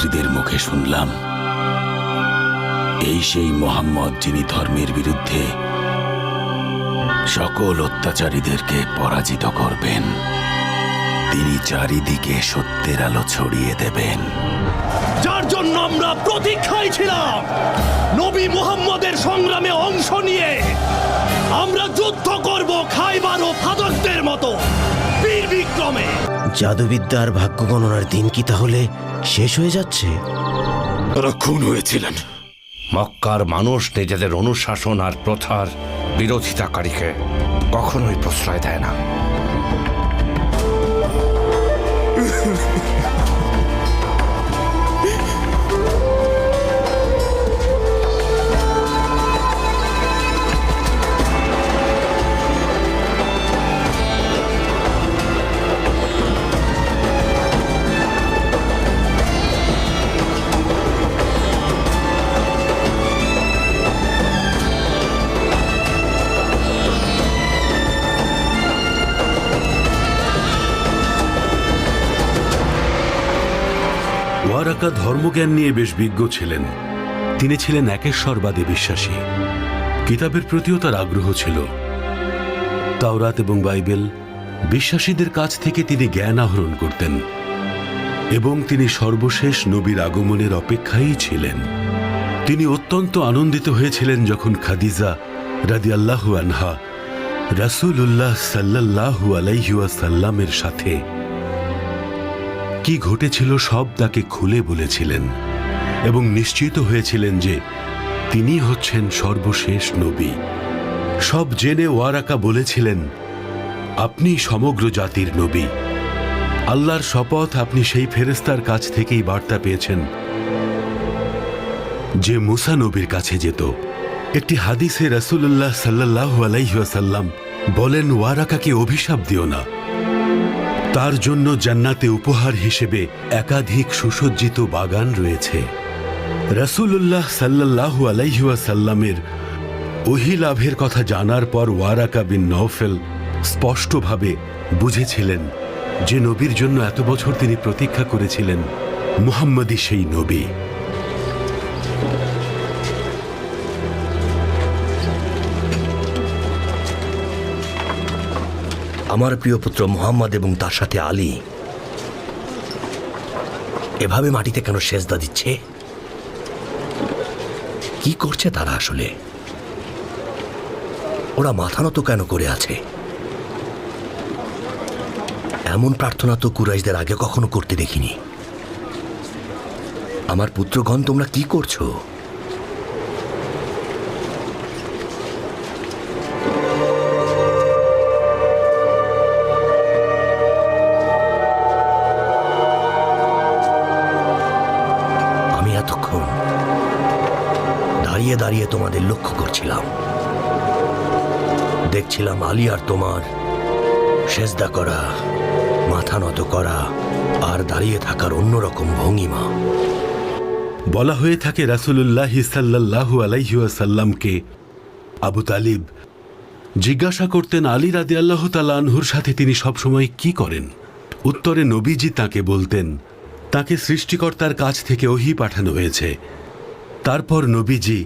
ছাত্রছাত্রীদের মুখে শুনলাম এই সেই মোহাম্মদ যিনি ধর্মের বিরুদ্ধে সকল অত্যাচারীদেরকে পরাজিত করবেন। তিনি চারিদিকে সত্যের আলো ছড়িয়ে দেবেন, যার জন্য আমরা প্রতীক্ষায় ছিলাম। নবী মুহাম্মদের সংগ্রামে অংশ নিয়ে আমরা যুদ্ধ করব খাইবার ও ফাদকদের মতো বীর বিক্রমে। জাদুবিদ্যার ভাগ্য গণনার দিন কি তাহলে শেষ হয়ে যাচ্ছে? তারা খুন হয়েছিলেন। মক্কার মানুষ নিজেদের অনুশাসন আর প্রথার বিরোধিতাকারীকে কখনোই প্রশ্রয় দেয় না। ওয়ারাকা ধর্মজ্ঞান নিয়ে বেশ বিজ্ঞ ছিলেন। তিনি ছিলেন একেশ্বরবাদে বিশ্বাসী। কিতাবের প্রতিও তার আগ্রহ ছিল। তাওরাত এবং বাইবেল বিশ্বাসীদের কাছ থেকে তিনি জ্ঞান আহরণ করতেন এবং তিনি সর্বশেষ নবীর আগমনের অপেক্ষায়ই ছিলেন। তিনি অত্যন্ত আনন্দিত হয়েছিলেন যখন খাদিজা রাদিয়াল্লাহু আনহা রাসূলুল্লাহ সাল্লাল্লাহু আলাইহি ওয়াসাল্লামের সাথে কি ঘটেছিল সব তাকে খুলে বলেছিলেন এবং নিশ্চিত হয়েছিলেন যে তিনি হচ্ছেন সর্বশেষ নবী। সব জেনে ওয়ারাকা বলেছিলেন, আপনি সমগ্র জাতির নবী। আল্লাহর শপথ, আপনি সেই ফেরেশতার কাছ থেকেই বার্তা পেয়েছেন যে মুসা নবীর কাছে যেত। একটি হাদিসে রাসূলুল্লাহ সাল্লাল্লাহু আলাইহি ওয়াসাল্লাম বলেন, ওয়ারাকাকে অভিশাপ দিও না। তার জন্য জান্নাতে উপহার হিসেবে একাধিক সুসজ্জিত বাগান রয়েছে। রাসূলুল্লাহ সাল্লাল্লাহু আলাইহি ওয়াসাল্লামের ওহী লাভের কথা জানার পর ওয়ারাকা বিন নওফেল স্পষ্টভাবে বুঝেছিলেন যে নবীর জন্য এত বছর তিনি প্রতীক্ষা করেছিলেন মুহাম্মদই সেই নবী। আমার প্রিয় পুত্র মুহাম্মদ এবং তার সাথে আলী এভাবে মাটিতে কেন সেজদা দিচ্ছে? কি করছে তারা আসলে? ওরা মাথা নত কেন করে আছে? এমন প্রার্থনা তো কুরাইশদের আগে কখনো করতে দেখিনি। আমার পুত্রগণ, তোমরা কি করছো? দাঁড়িয়ে দাঁড়িয়ে তোমাদের লক্ষ্য করছিলাম, দেখছিলাম আলী আর তোমার সেজদা করা, মাথা নত করা আর দাঁড়িয়ে থাকার অন্যরকম ভঙ্গিমা। বলা হয়ে থাকে রাসূলুল্লাহ সাল্লাল্লাহু আলাইহি ওয়াসাল্লামকে আবু তালিব জিজ্ঞাসা করতেন আলী রাদিয়াল্লাহু তাআলা আনহুর সাথে তিনি সবসময় কি করেন। উত্তরে নবীজি তাকে বলতেন, তাকে সৃষ্টিকর্তার কাছ থেকে ওহী পাঠানো হয়েছে। তারপর নবীজি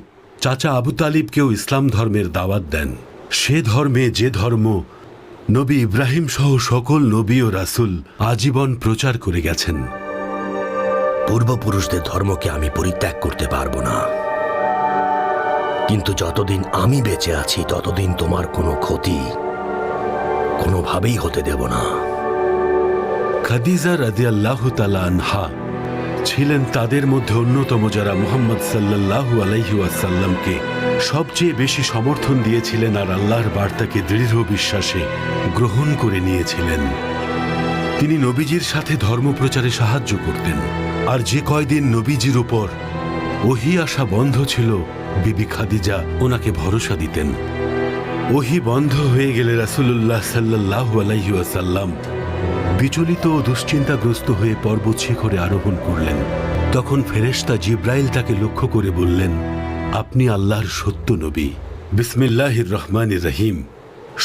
চাচা আবু তালিবকেও ইসলাম ধর্মের দাওয়াত দেন, সে ধর্মে যে ধর্ম নবী ইব্রাহিম সহ সকল নবী ও রাসূল আজীবন প্রচার করে গেছেন। পূর্বপুরুষদের ধর্মকে আমি পরিত্যাগ করতে পারবো না, কিন্তু যতদিন আমি বেঁচে আছি ততদিন তোমার কোনো ক্ষতি কোনোভাবেই হতে দেব না। খাদিজা রাদিয়াল্লাহু তাআলা আনহা ছিলেন তাদের মধ্যে অন্যতম যারা মুহাম্মদ সাল্লাল্লাহু আলাইহি ওয়াসাল্লামকে সবচেয়ে বেশি সমর্থন দিয়েছিলেন আর আল্লাহর বার্তাকে দৃঢ় বিশ্বাসে গ্রহণ করে নিয়েছিলেন। তিনি নবীজির সাথে ধর্মপ্রচারে সাহায্য করতেন, আর যে কয়দিন নবীজির উপর ওহী আসা বন্ধ ছিল বিবি খাদিজা ওনাকে ভরসা দিতেন। ওহী বন্ধ হয়ে গেলে রাসূলুল্লাহ সাল্লাল্লাহু আলাইহি ওয়াসাল্লাম বিচলিত ও দুশ্চিন্তাগ্রস্ত হয়ে পর্বত শিখরে আরোহণ করলেন। তখন ফেরেশতা জিব্রাইল তাকে লক্ষ্য করে বললেন, আপনি আল্লাহর সত্য নবী। বিসমিল্লাহির রহমানির রহিম।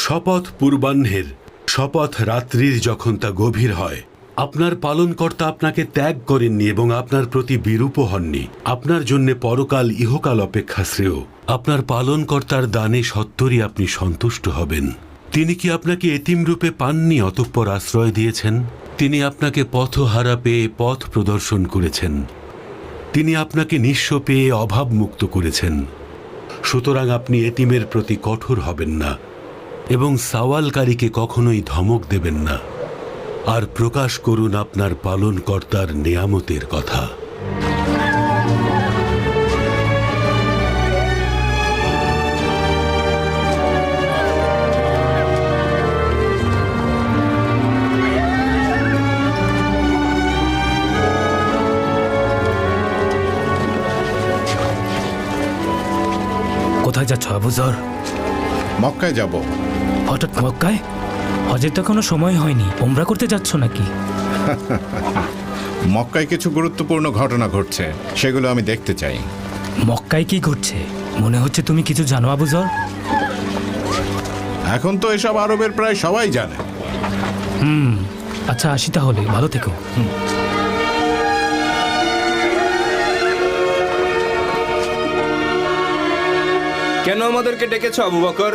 শপথ পূর্বাহ্নের, শপথ রাত্রির যখন তা গভীর হয়, আপনার পালনকর্তা আপনাকে ত্যাগ করেননি এবং আপনার প্রতি বিরূপ হননি। আপনার জন্য পরকাল ইহকাল অপেক্ষা শ্রেয়। আপনার পালনকর্তার দানে সত্তরই আপনি সন্তুষ্ট হবেন। তিনি কি আপনাকে এতিম রূপে পাননি অতঃপর আশ্রয় দিয়েছেন? তিনি আপনাকে পথহারা পেয়ে পথ প্রদর্শন করেছেন। তিনি আপনাকে নিঃস্ব পেয়ে অভাবমুক্ত করেছেন। সুতরাং আপনি এতিমের প্রতি কঠোর হবেন না এবং সওয়ালকারীকে কখনোই ধমক দেবেন না। আর প্রকাশ করুন আপনার পালনকর্তার নেয়ামতের কথা। কোথায় যাচ্ছ আবু যর? মক্কায় যাব। হঠাৎ মক্কায়? হজের তো কোনো সময় হয়নি, ওমরা করতে যাচ্ছ নাকি? মক্কায় কিছু গুরুত্বপূর্ণ ঘটনা ঘটছে, সেগুলো আমি দেখতে চাই। মক্কায় কি ঘটছে? মনে হচ্ছে তুমি কিছু জানো আবু যর। এখন তো এসব আরবের প্রায় সবাই জানে। আচ্ছা আসি তাহলে, ভালো থেকো। কেন আমাদেরকে ডেকেছো আবু বকর?